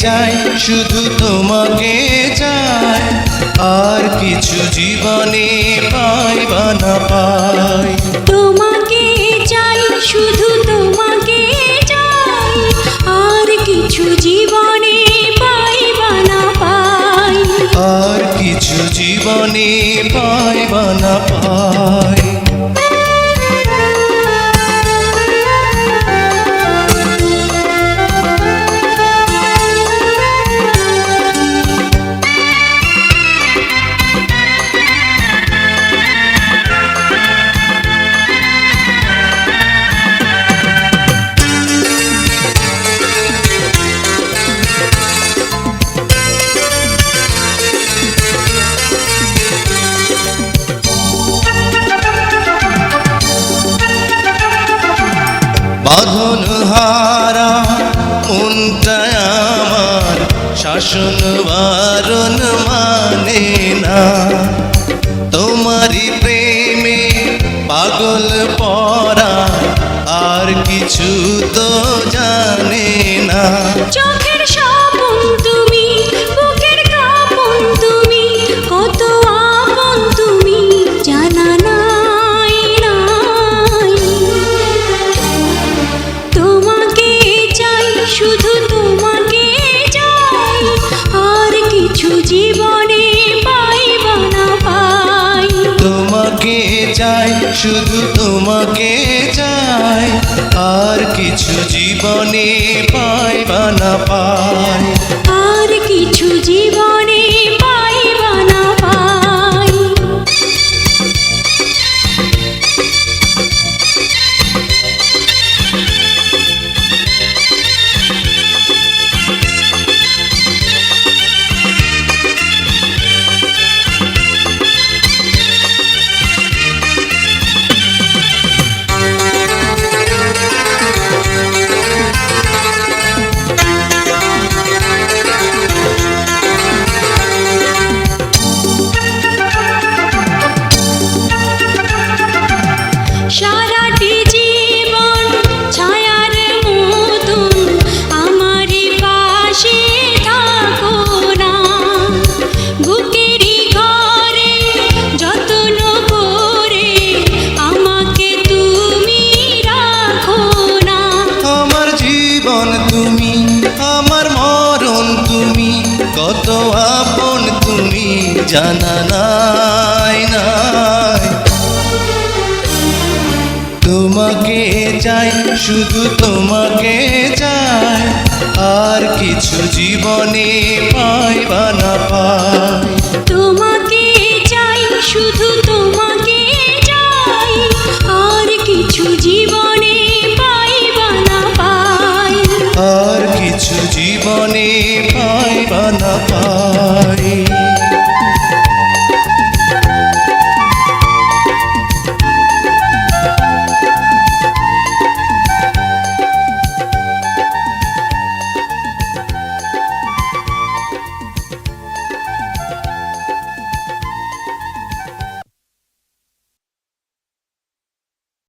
চাই শুধু তোমাকে চাই, আর কিছু জীবনে পাই বা না পাই। তোমাকে চাই শুধু তোমাকে চাই, আর কিছু জীবনে পাই বা না পাই। আর কিছু জীবনে পাই বা না পাই। বাঁধন হারা মনটা আমার শাসন বারণ মানে না, তোমারই প্রেমে পাগল পরা আর কিছু তো জানে না। চোখের স্বপন তুমি, বুকের কাঁপন তুমি, কত আপন তুমি জানা নাই নাই। তোমাকে চাই শুধু তোমাকে চাই, আর কিছু জীবনে পাই বা না পাই। তোমাকে চাই শুধু তোমাকে চাই, আর কিছু জীবনে পাই বা না পাই। আর কিছু জীবনে পাই বা না পাই। সারাটি জীবন ছায়ার মতন আমারই পাশে থাকো না, বুকেরই ঘরে যত্ন করে আমাকে তুমি রাখো না। আমার জীবন তুমি, আমার মরণ তুমি, কত আপন তুমি জানা নাই নাই। তোমাকে চাই শুধু তোমাকে চাই, আর কিছু জীবনে পাই বা না পাই। তোমাকে চাই শুধু তোমাকে চাই, আর কিছু জীবনে পাই বা না পাই। আর কিছু জীবনে পাই বা না